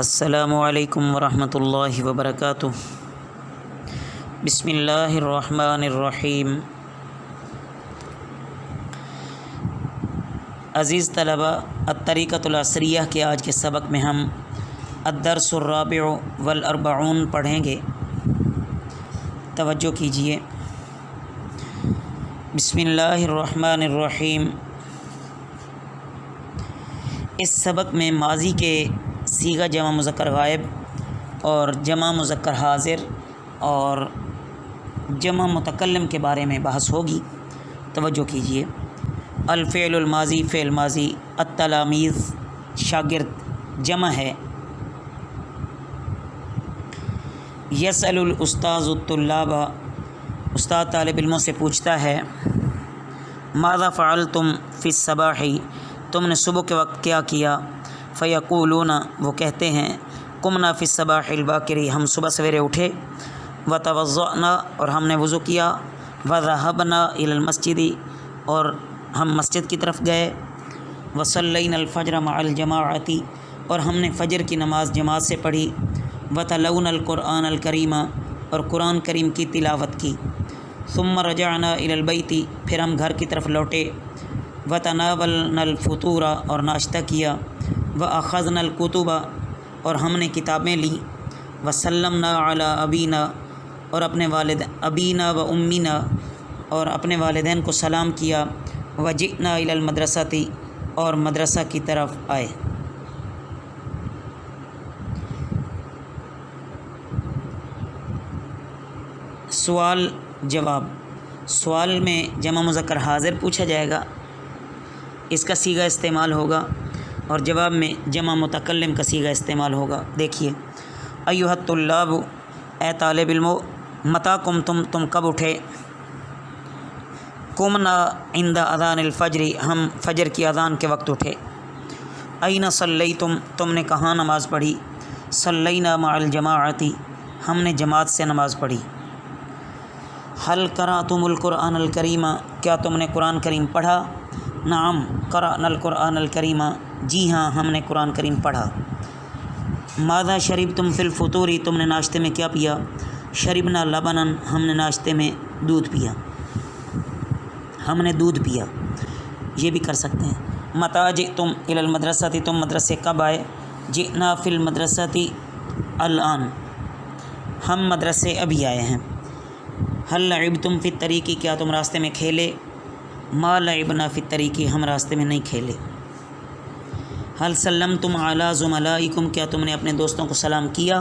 السلام علیکم ورحمۃ اللہ وبرکاتہ۔ بسم اللہ الرحمن الرحیم۔ عزیز طلبہ، الطریقۃ العصریہ کے آج کے سبق میں ہم الدرس الرابع والاربعون پڑھیں گے۔ توجہ کیجیے۔ بسم اللہ الرحمن الرحیم۔ اس سبق میں ماضی کے صیغہ جمع مذکر غائب اور جمع مذکر حاضر اور جمع متکلم کے بارے میں بحث ہوگی۔ توجہ کیجیے۔ الفعل الماضی فعل ماضی، التلامیذ شاگرد جمع ہے۔ یسأل الاستاذ الطلاب استاد طالب علموں سے پوچھتا ہے۔ ماذا فعلتم فی الصباح، تم نے صبح کے وقت کیا کیا؟ فیقولون، وہ کہتے ہیں، قمنا فی الصباح الباکر، ہم صبح سویرے اٹھے، وتوضأنا، اور ہم نے وضو کیا، وذهبنا الی المسجد، اور ہم مسجد کی طرف گئے، وصلینا الفجر مع الجماعۃ، اور ہم نے فجر کی نماز جماعت سے پڑھی، وتلونا القرآن الکریم، اور قرآن کریم کی تلاوت کی، ثم رجعنا الی البیت، پھر ہم گھر کی طرف لوٹے، وتناولنا الفطور، اور ناشتہ کیا، واخذنا الکتب، اور ہم نے کتابیں لیں، وسلمنا علی ابینا، اور اپنے والد ابینا و امینا، اور اپنے والدین کو سلام کیا، وجئنا الی المدرسۃ، اور مدرسہ کی طرف آئے۔ سوال جواب۔ سوال میں جمع مذکر حاضر پوچھا جائے گا، اس کا صیغہ استعمال ہوگا، اور جواب میں جمع متکلم کا صیغہ استعمال ہوگا۔ دیکھیے۔ ایھا الطلاب، اے طالب علمو، متی قمتم، تم کب اٹھے؟ قمنا عند اذان الفجر، ہم فجر کی اذان کے وقت اٹھے۔ این صلیتم، تم نے کہاں نماز پڑھی؟ صلینا مع الجماعۃ، ہم نے جماعت سے نماز پڑھی۔ حل قرأتم القرآن الکریم، کیا تم نے قرآن کریم پڑھا؟ نعم قرأنا القرآن الکریم، جی ہاں ہم نے قرآن کریم پڑھا۔ ماذا شربتم فی الفطور، تم نے ناشتے میں کیا پیا؟ شربنا لبنا، ہم نے ناشتے میں دودھ پیا، ہم نے دودھ پیا۔ یہ بھی کر سکتے ہیں۔ متی جئتم الی المدرسۃ، تم مدرسے کب آئے؟ جئنا فی المدرسۃ الآن، ہم مدرسے ابھی آئے ہیں۔ حل لعبتم فی الطریق، کیا تم راستے میں کھیلے؟ ما لعبنا فی الطریق، ہم راستے میں نہیں کھیلے۔ حل سلمتم علی زملائکم، کیا تم نے اپنے دوستوں کو سلام کیا؟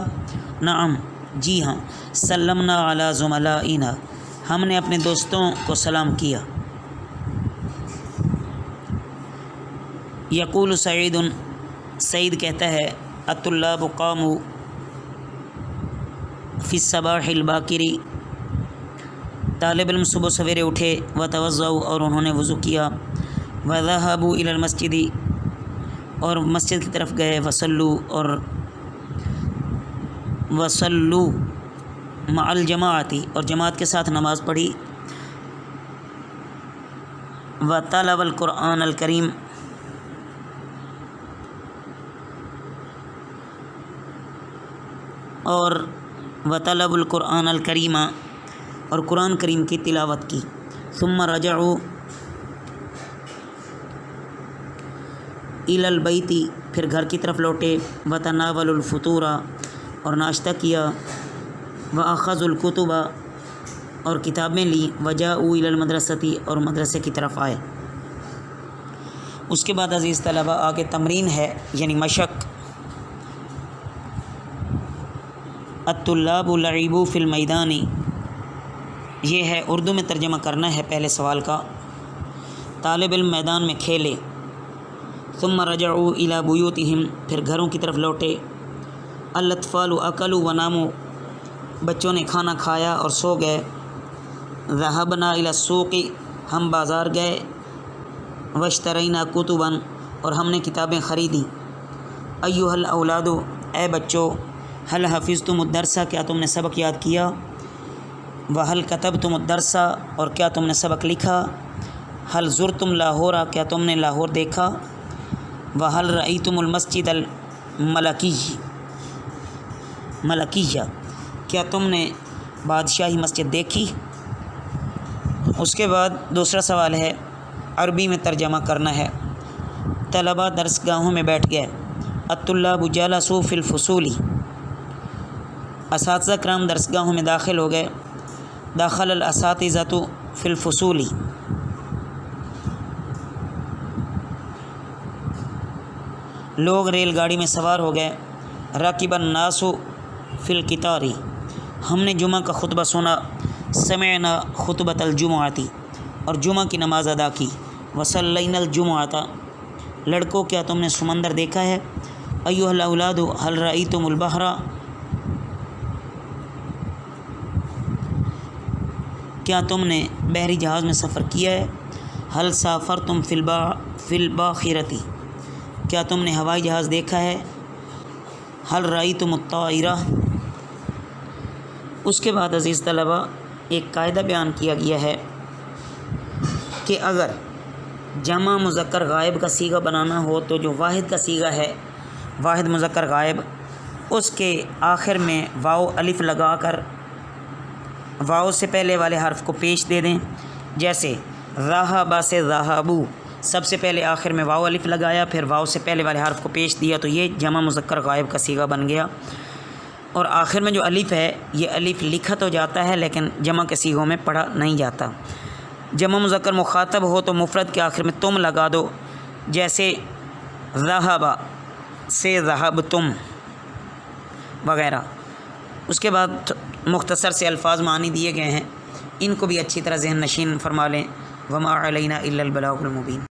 نعم جی ہاں، سلمنا علی زملائنا، ہم نے اپنے دوستوں کو سلام کیا۔ یقول سعید، سعید کہتا ہے، الطلاب قاموا فی الصباح الباکر، طالب علم صبح سویرے اٹھے، وتوضؤا، اور انہوں نے وضو کیا، وذهبوا الی المسجد، اور مسجد کی طرف گئے، وصلوا مع الجماعۃ، اور جماعت کے ساتھ نماز پڑھی، وتلوا القرآن الکریم، اور وتلوا القرآن الکریم، اور قرآن کریم کی تلاوت کی، ثم رجعوا الی البیت، پھر گھر کی طرف لوٹے، وتناولوا الفطور، اور ناشتہ کیا، واخذوا الکتب، اور کتابیں لیں، وجاءوا الی المدرسۃ، اور مدرسے کی طرف آئے۔ اس کے بعد عزیز طلبہ آگے تمرین ہے، یعنی مشق۔ الطلاب لعبوا فی المیدان، یہ ہے اردو میں ترجمہ کرنا ہے پہلے سوال کا۔ طالب علم میدان میں کھیلے۔ ثم رجعوا الی بیوتہم، پھر گھروں کی طرف لوٹے۔ الاطفال اکلوا وناموا، بچوں نے کھانا کھایا اور سو گئے۔ ذهبنا الی السوق، ہم بازار گئے۔ واشترینا کتبا، اور ہم نے کتابیں خریدیں۔ ایھا الاولاد، اے بچوں، حل حفظتم الدرس، کیا تم نے سبق یاد کیا؟ وحل کتبتم الدرس، اور کیا تم نے سبق لکھا؟ حل زرتم لاہور، کیا تم نے لاہور دیکھا؟ وحل رأیتم المسجد الملکی، ملکیہ، کیا تم نے بادشاہی مسجد دیکھی؟ اس کے بعد دوسرا سوال ہے، عربی میں ترجمہ کرنا ہے۔ طلبہ درس گاہوں میں بیٹھ گئے، الطلاب جلسوا فی الفصول، اساتذہ کرام درس گاہوں میں داخل ہو گئے، دخل الاساتذۃ فی الفصول، لوگ ریل گاڑی میں سوار ہو گئے، رکب الناس فی القطار، ہم نے جمعہ کا خطبہ سنا، سمعنا خطبۃ الجمعۃ، اور جمعہ کی نماز ادا کی، وصلینا الجمعۃ، لڑکوں کیا تم نے سمندر دیکھا ہے؟ ایھا الاولاد هل رأیتم البحر، کیا تم نے بحری جہاز میں سفر کیا ہے؟ هل سافرتم فی الباخرۃ، کیا تم نے ہوائی جہاز دیکھا ہے؟ هل رأیتم الطائرہ۔ اس کے بعد عزیز طلبہ ایک قاعدہ بیان کیا گیا ہے کہ اگر جمع مذکر غائب کا صیغہ بنانا ہو تو جو واحد کا صیغہ ہے، واحد مذکر غائب، اس کے آخر میں واو الف لگا کر واو سے پہلے والے حرف کو پیش دے دیں، جیسے ذہب سے ذہبوا، سب سے پہلے آخر میں واو الف لگایا، پھر واو سے پہلے والے حرف کو پیش دیا، تو یہ جمع مذکر غائب کا صیغہ بن گیا۔ اور آخر میں جو الف ہے، یہ الف لکھا تو جاتا ہے لیکن جمع کے صیغوں میں پڑھا نہیں جاتا۔ جمع مذکر مخاطب ہو تو مفرد کے آخر میں تم لگا دو، جیسے ذہب سے ذہبتم وغیرہ۔ اس کے بعد مختصر سے الفاظ معنی دیے گئے ہیں، ان کو بھی اچھی طرح ذہن نشین فرما لیں۔ وما علینا الا البلاغ المبین۔